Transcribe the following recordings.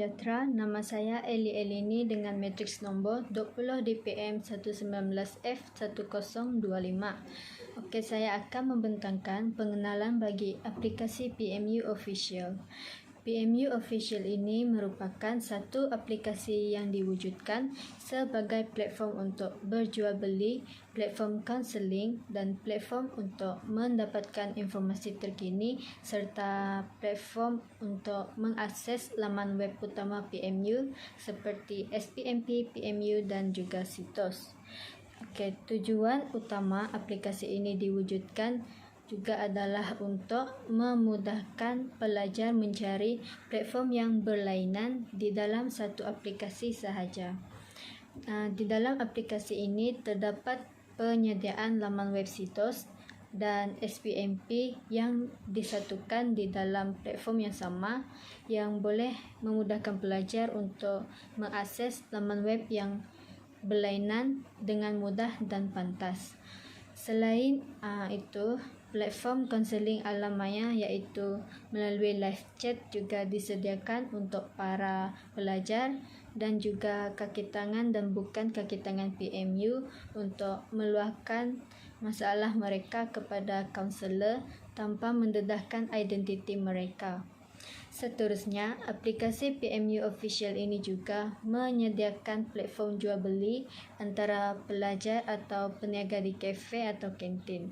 sejahtera, nama saya Eli Elini dengan matriks nombor 20 DPM 119F1025. Okey, saya akan membentangkan pengenalan bagi aplikasi PMU Official. PMU Official ini merupakan satu aplikasi yang diwujudkan sebagai platform untuk berjual beli, platform kaunseling dan platform untuk mendapatkan informasi terkini serta platform untuk mengakses laman web utama PMU seperti SPMP, PMU dan juga situs. Okey, tujuan utama aplikasi ini diwujudkan juga adalah untuk memudahkan pelajar mencari platform yang berlainan di dalam satu aplikasi sahaja. Di dalam aplikasi ini terdapat penyediaan laman web situs dan SPMP yang disatukan di dalam platform yang sama yang boleh memudahkan pelajar untuk mengakses laman web yang berlainan dengan mudah dan pantas. Selain itu, platform kaunseling alam maya iaitu melalui live chat juga disediakan untuk para pelajar dan juga kaki tangan dan bukan kaki tangan PMU untuk meluahkan masalah mereka kepada kaunselor tanpa mendedahkan identiti mereka. Seterusnya, aplikasi PMU Official ini juga menyediakan platform jual beli antara pelajar atau peniaga di kafe atau kantin.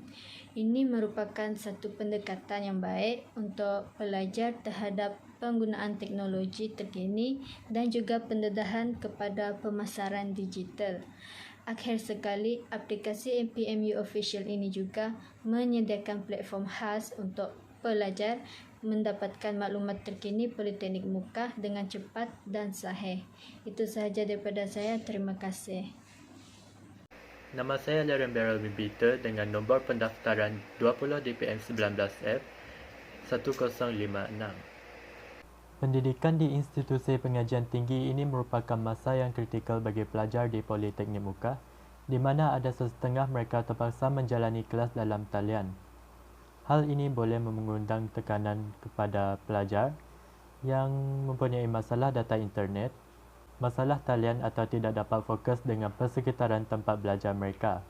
Ini merupakan satu pendekatan yang baik untuk pelajar terhadap penggunaan teknologi terkini dan juga pendedahan kepada pemasaran digital. Akhir sekali, aplikasi PMU Official ini juga menyediakan platform khas untuk pelajar mendapatkan maklumat terkini Politeknik Muka dengan cepat dan sahih. Itu sahaja daripada saya. Terima kasih. Nama saya Laren Beryl bin Peter dengan nombor pendaftaran 20 DPM 19F 1056. Pendidikan di institusi pengajian tinggi ini merupakan masa yang kritikal bagi pelajar di Politeknik Muka, di mana ada setengah mereka terpaksa menjalani kelas dalam talian. Hal ini boleh mengundang tekanan kepada pelajar yang mempunyai masalah data internet, masalah talian atau tidak dapat fokus dengan persekitaran tempat belajar mereka.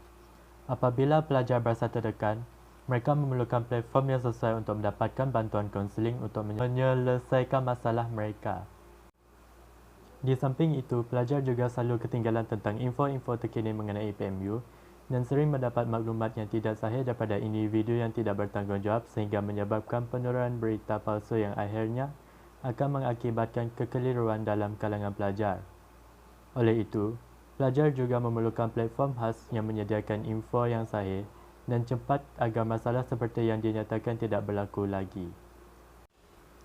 Apabila pelajar berasa tertekan, mereka memerlukan platform yang sesuai untuk mendapatkan bantuan kaunseling untuk menyelesaikan masalah mereka. Di samping itu, pelajar juga selalu ketinggalan tentang info-info terkini mengenai PMU dan sering mendapat maklumat yang tidak sahih daripada individu yang tidak bertanggungjawab sehingga menyebabkan penurunan berita palsu yang akhirnya akan mengakibatkan kekeliruan dalam kalangan pelajar. Oleh itu, pelajar juga memerlukan platform khas yang menyediakan info yang sahih dan cepat agar masalah seperti yang dinyatakan tidak berlaku lagi.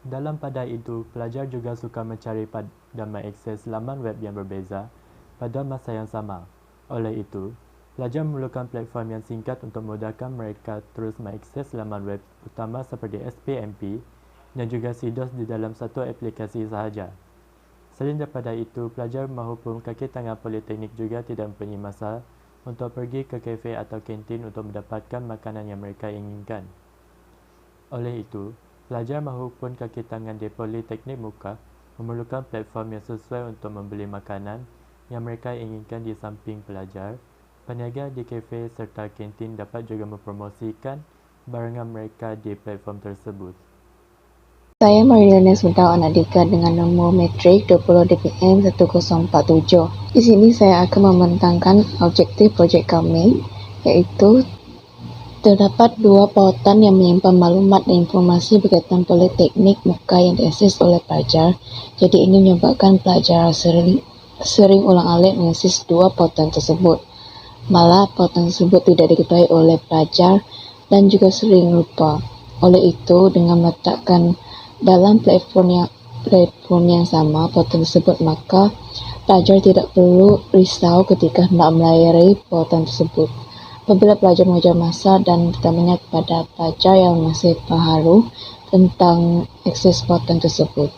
Dalam pada itu, pelajar juga suka mencari dan mengakses laman web yang berbeza pada masa yang sama. Oleh itu, pelajar memerlukan platform yang singkat untuk memudahkan mereka terus mengakses laman web utama seperti SPMP dan juga situs di dalam satu aplikasi sahaja. Selain daripada itu, pelajar maupun kaki tangan politeknik juga tidak mempunyai masa untuk pergi ke kafe atau kantin untuk mendapatkan makanan yang mereka inginkan. Oleh itu, pelajar maupun kaki tangan di Politeknik Muka memerlukan platform yang sesuai untuk membeli makanan yang mereka inginkan. Di samping pelajar, peniaga di kafe serta kantin dapat juga mempromosikan barangan mereka di platform tersebut. Saya Marilena Sundau Anadika dengan nombor matrik 20 DPM 1047. Di sini saya akan membentangkan objektif projek kami, iaitu terdapat dua pautan yang menyimpan maklumat dan informasi berkaitan Politeknik Muka yang diakses oleh pelajar. Jadi ini menyebabkan pelajar sering ulang-alik mengakses dua pautan tersebut. Malah pautan tersebut tidak diketahui oleh pelajar dan juga sering lupa. Oleh itu, dengan meletakkan dalam platform yang sama pautan tersebut, maka pelajar tidak perlu risau ketika hendak melayari pautan tersebut. Apabila pelajar mengajar masa dan terutamanya kepada pelajar yang masih baharu tentang akses pautan tersebut.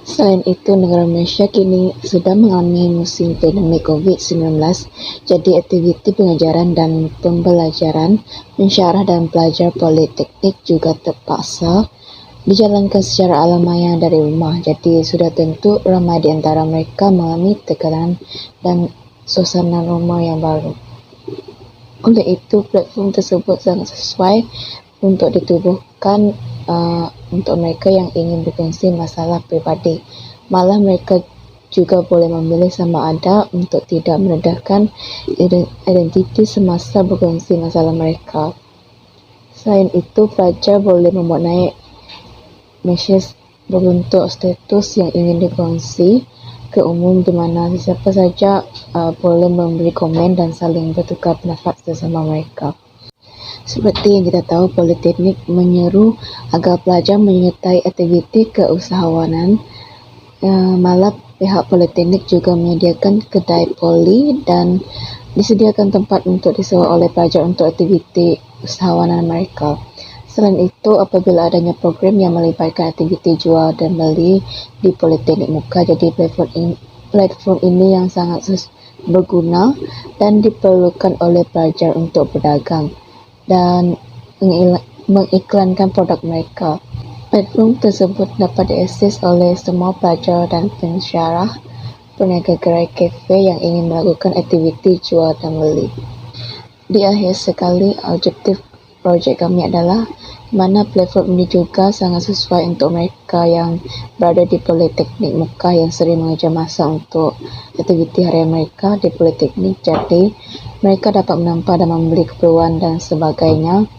Selain itu, negara Malaysia kini sedang mengalami musim pandemik COVID-19, jadi aktiviti pengajaran dan pembelajaran pensyarah dan pelajar politeknik juga terpaksa dijalankan secara alam maya dari rumah. Jadi sudah tentu ramai di antara mereka mengalami tekanan dan suasana rumah yang baru. Oleh itu, platform tersebut sangat sesuai untuk ditubuhkan untuk mereka yang ingin berkongsi masalah peribadi. Malah mereka juga boleh memilih sama ada untuk tidak merendahkan identiti semasa berkongsi masalah mereka. Selain itu, pelajar boleh membuat naik mesej berbentuk status yang ingin dikongsi ke umum di mana siapa saja boleh memberi komen dan saling bertukar pendapat bersama mereka. Seperti yang kita tahu, Politeknik menyeru agar pelajar menyertai aktiviti keusahawanan. Malah pihak Politeknik juga menyediakan kedai poli dan disediakan tempat untuk disewa oleh pelajar untuk aktiviti usahawanan mereka. Selain itu, apabila adanya program yang melibatkan aktiviti jual dan beli di Politeknik Muka, jadi platform ini yang sangat berguna dan diperlukan oleh pelajar untuk berdagang dan mengiklankan produk mereka. Platform tersebut dapat diakses oleh semua pelajar dan pensyarah peniaga gerai kafe yang ingin melakukan aktiviti jual dan beli. Di akhir sekali, objektif projek kami adalah mana platform ini juga sangat sesuai untuk mereka yang berada di Politeknik Muka yang sering mengejar masa untuk aktiviti harian mereka di Politeknik. Jadi, mereka dapat menampak dan membeli keperluan dan sebagainya.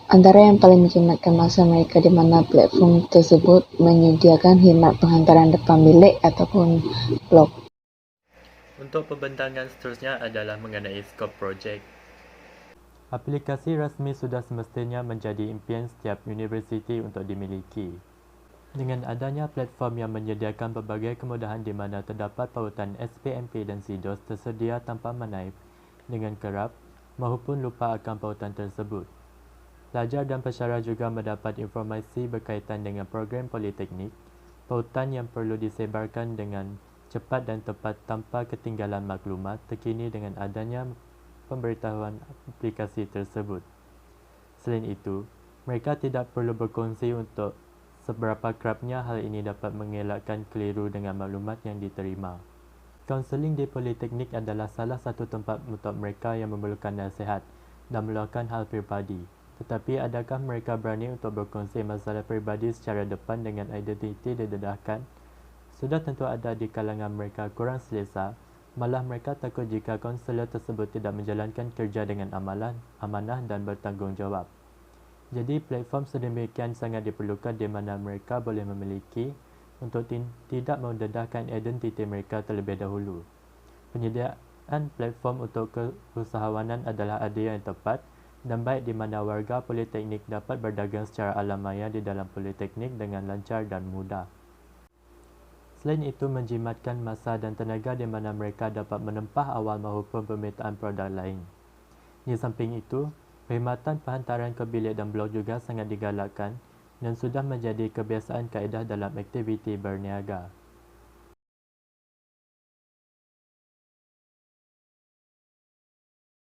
Antara yang paling menjimatkan masa mereka di mana platform tersebut menyediakan khidmat penghantaran depan bilik ataupun blog. Untuk pembentangan seterusnya adalah mengenai skop projek. Aplikasi rasmi sudah semestinya menjadi impian setiap universiti untuk dimiliki. Dengan adanya platform yang menyediakan pelbagai kemudahan di mana terdapat pautan SPMP dan SIDOS tersedia tanpa menaip dengan kerap maupun lupa akan pautan tersebut. Pelajar dan pensyarah juga mendapat informasi berkaitan dengan program politeknik, pautan yang perlu disebarkan dengan cepat dan tepat tanpa ketinggalan maklumat terkini dengan adanya pemberitahuan aplikasi tersebut. Selain itu, mereka tidak perlu berkongsi untuk seberapa kerapnya hal ini dapat mengelakkan keliru dengan maklumat yang diterima. Kaunseling di Politeknik adalah salah satu tempat untuk mereka yang memerlukan nasihat dan meluahkan hal peribadi. Tetapi adakah mereka berani untuk berkongsi masalah peribadi secara depan dengan identiti didedahkan? Sudah tentu ada di kalangan mereka kurang selesa, malah mereka takut jika kaunselor tersebut tidak menjalankan kerja dengan amanah dan bertanggungjawab. Jadi platform sedemikian sangat diperlukan di mana mereka boleh memiliki untuk tidak mendedahkan identiti mereka terlebih dahulu. Penyediaan platform untuk keusahawanan adalah idea yang tepat dan baik di mana warga Politeknik dapat berdagang secara alam maya di dalam Politeknik dengan lancar dan mudah. Selain itu, menjimatkan masa dan tenaga di mana mereka dapat menempah awal maupun permintaan produk lain. Di samping itu, perkhidmatan penghantaran ke bilik dan blog juga sangat digalakkan dan sudah menjadi kebiasaan kaedah dalam aktiviti berniaga.